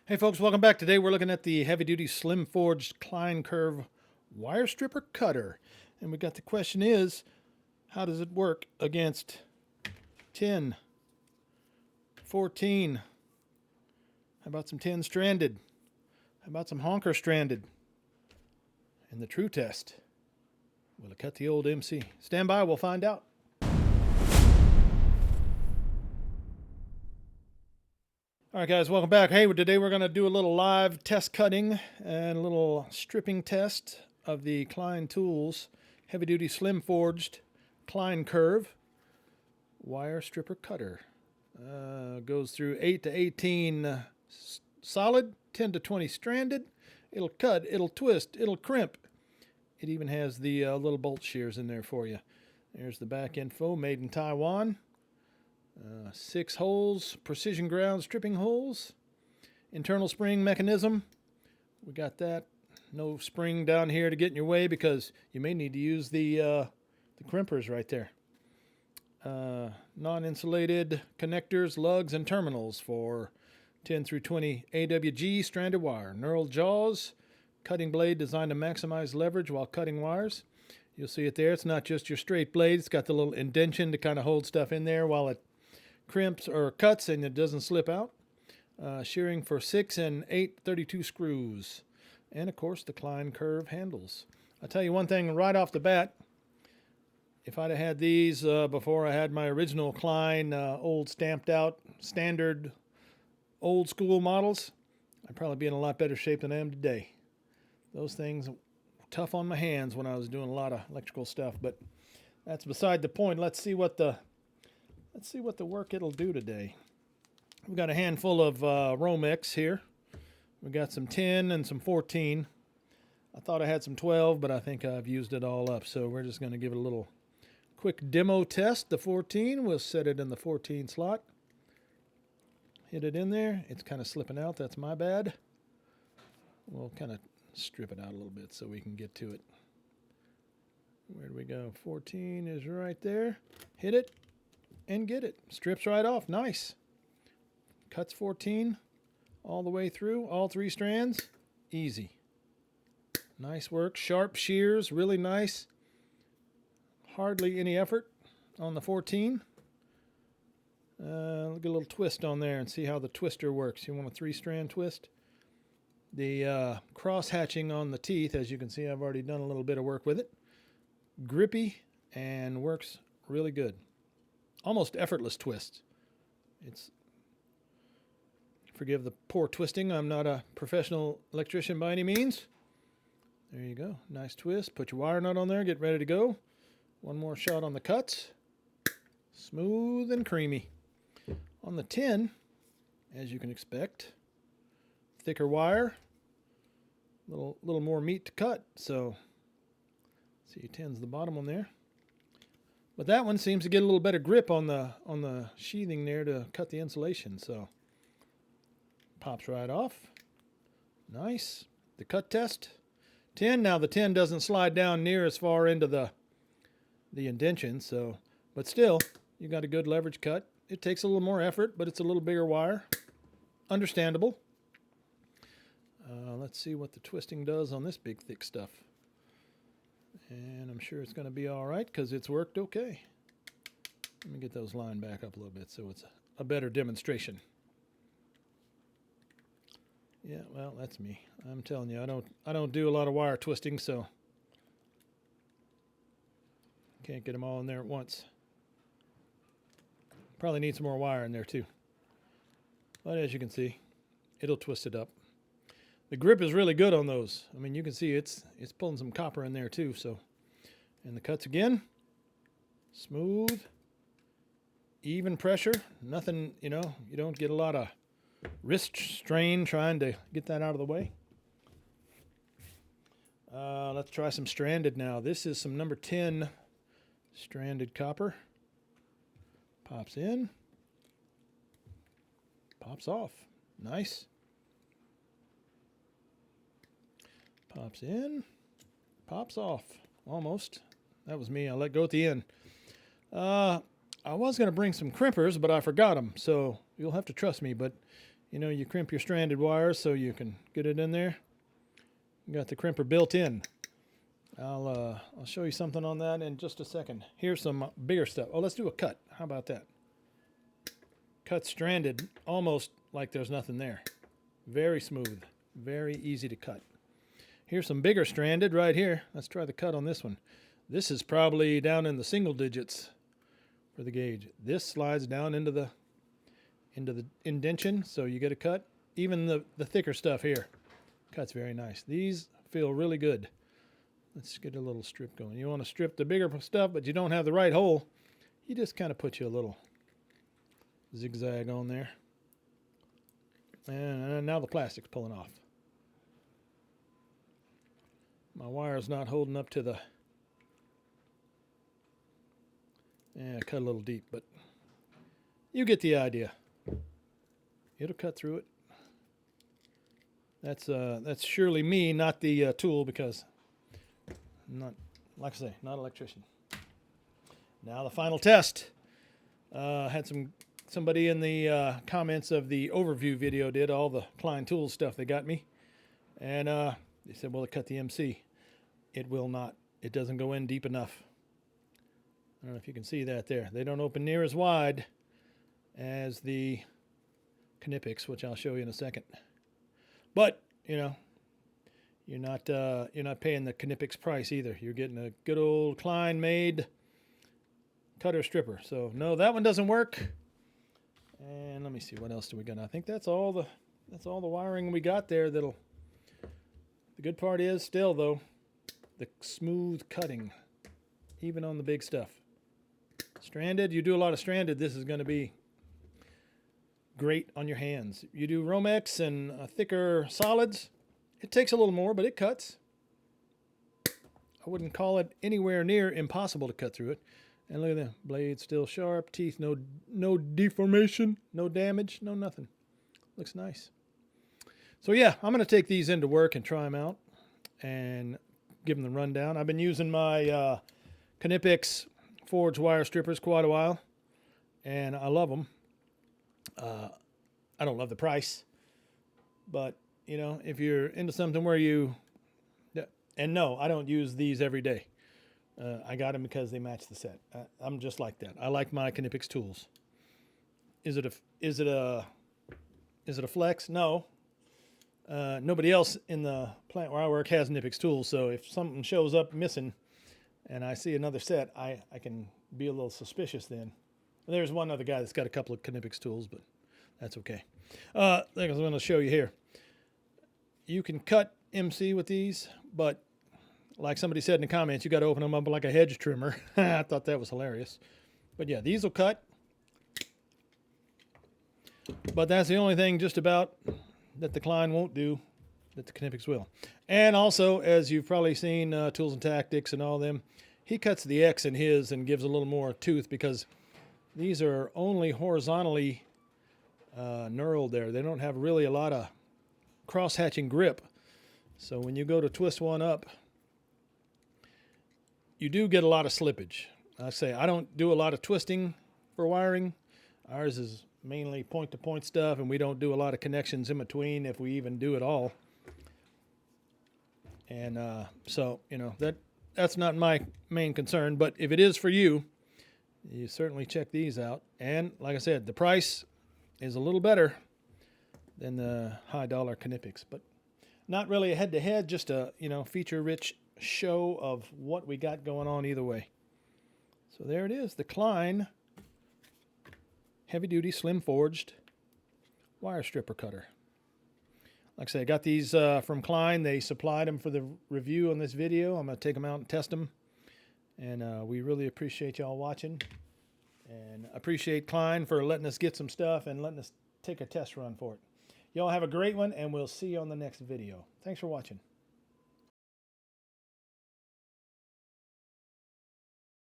Hey folks, welcome back. Today we're looking at the heavy-duty slim forged Klein Kurve wire stripper cutter. And we got the question is, how does it work against 10, 14? How about some 10 stranded? How about some honker stranded? And the true test. Will it cut the old MC? Stand by, we'll find out. All right, guys, welcome back. Hey, today we're going to do a little live test cutting and a little stripping test of the Klein Tools heavy-duty slim forged Klein Kurve wire stripper cutter. Goes through 8 to 18 solid, 10 to 20 stranded. It'll cut, it'll twist, it'll crimp. It even has the little bolt shears in there for you. There's the back info, made in Taiwan. 6 holes, precision ground stripping holes, internal spring mechanism. We got that. No spring down here to get in your way because you may need to use the crimpers right there. Non-insulated connectors, lugs, and terminals for 10 through 20 AWG stranded wire. Knurled jaws, cutting blade designed to maximize leverage while cutting wires. You'll see it there. It's not just your straight blade. It's got the little indention to kind of hold stuff in there while it crimps or cuts and it doesn't slip out. Shearing for 6 and 8 32 screws. And of course the Klein Kurve handles. I'll tell you one thing right off the bat. If I'd have had these before I had my original Klein old stamped out standard old school models, I'd probably be in a lot better shape than I am today. Those things were tough on my hands when I was doing a lot of electrical stuff, but that's beside the point. Let's see what the work it'll do today. We've got a handful of Romex here. We got some 10 and some 14. I thought I had some 12, but I think I've used it all up. So we're just going to give it a little quick demo test. The 14, we'll set it in the 14 slot. Hit it in there. It's kind of slipping out. That's my bad. We'll kind of strip it out a little bit so we can get to it. Where do we go? 14 is right there. Hit it. And get it. Strips right off. Nice. Cuts 14 all the way through. All 3 strands. Easy. Nice work. Sharp shears. Really nice. Hardly any effort on the 14. Look at a little twist on there and see how the twister works. You want a 3-strand twist. The cross hatching on the teeth, as you can see, I've already done a little bit of work with it. Grippy and works really good. Almost effortless twist. Forgive the poor twisting. I'm not a professional electrician by any means. There you go. Nice twist. Put your wire nut on there. Get ready to go. One more shot on the cuts. Smooth and creamy. On the 10, as you can expect, thicker wire. Little more meat to cut. So, see, 10's the bottom one there. But that one seems to get a little better grip on the sheathing there to cut the insulation. So pops right off. Nice. The cut test. 10. Now the 10 doesn't slide down near as far into the indention. So, but still, you got a good leverage cut. It takes a little more effort, but it's a little bigger wire. Understandable. Let's see what the twisting does on this big thick stuff. And I'm sure it's going to be all right because it's worked okay. Let me get those lined back up a little bit so it's a better demonstration. Yeah, well, that's me. I'm telling you, I don't do a lot of wire twisting, so can't get them all in there at once. Probably need some more wire in there too. But as you can see, it'll twist it up. The grip is really good on those. I mean, you can see it's pulling some copper in there too. So, and the cuts again, smooth, even pressure. Nothing, you don't get a lot of wrist strain trying to get that out of the way. Let's try some stranded now. This is some number 10 stranded copper. Pops in, pops off. Nice. Pops in, pops off. Almost. That was me. I let go at the end. I was going to bring some crimpers, but I forgot them. So you'll have to trust me. But you know, you crimp your stranded wires so you can get it in there. You got the crimper built in. I'll show you something on that in just a second. Here's some bigger stuff. Oh, let's do a cut. How about that? Cut stranded almost like there's nothing there. Very smooth. Very easy to cut. Here's some bigger stranded right here. Let's try the cut on this one. This is probably down in the single digits for the gauge. This slides down into the indentation, so you get a cut. Even the thicker stuff here cuts very nice. These feel really good. Let's get a little strip going. You want to strip the bigger stuff, but you don't have the right hole. You just kind of put you a little zigzag on there. And now the plastic's pulling off. My wire's not holding up to the... Yeah, cut a little deep, but you get the idea. It'll cut through it. That's surely me, not the tool, because I'm not, like I say, not an electrician. Now the final test. Had somebody in the comments of the overview video did all the Klein Tools stuff they got me, and they said, well, it cut the MC. It will not. It doesn't go in deep enough. I don't know if you can see that there. They don't open near as wide as the Knipex, which I'll show you in a second. But, you know, you're not paying the Knipex price either. You're getting a good old Klein made cutter stripper. So no, that one doesn't work. And let me see, what else do we got? I think that's all the wiring we got there. The good part is still though the smooth cutting, even on the big stuff. Stranded, you do a lot of stranded, this is going to be great on your hands. You do Romex and thicker solids, it takes a little more, but it cuts. I wouldn't call it anywhere near impossible to cut through it. And look at the blade, still sharp, teeth, no deformation, no damage, no nothing. Looks nice. So yeah, I'm going to take these into work and try them out and give them the rundown. I've been using my Knipex forged wire strippers quite a while, and I love them. I don't love the price, but you know, if you're into something where you, and no, I don't use these every day. I got them because they match the set. I'm just like that. I like my Knipex tools. Is it a flex? No. Nobody else in the plant where I work has Knipex tools, so if something shows up missing and I see another set, I can be a little suspicious then. There's one other guy that's got a couple of Knipex tools, but that's okay. Like I was going to show you here. You can cut MC with these, but like somebody said in the comments, you got to open them up like a hedge trimmer. I thought that was hilarious. But yeah, these will cut. But that's the only thing just about that the Klein won't do that the Knipex will. And also, as you've probably seen, Tools and Tactics and all them, he cuts the X in his and gives a little more tooth because these are only horizontally knurled there. They don't have really a lot of cross-hatching grip. So when you go to twist one up, you do get a lot of slippage. I say I don't do a lot of twisting for wiring. Ours is mainly point-to-point stuff, and we don't do a lot of connections in between if we even do at all. And so, you know, that's not my main concern. But if it is for you, you certainly check these out. And like I said, the price is a little better than the high-dollar Knipex, but not really a head-to-head, just a, you know, feature-rich show of what we got going on either way. So there it is, the Klein heavy-duty slim forged wire stripper cutter. Like I say, I got these from Klein. They supplied them for the review on this video. I'm going to take them out and test them. And we really appreciate y'all watching. And appreciate Klein for letting us get some stuff and letting us take a test run for it. Y'all have a great one, and we'll see you on the next video. Thanks for watching.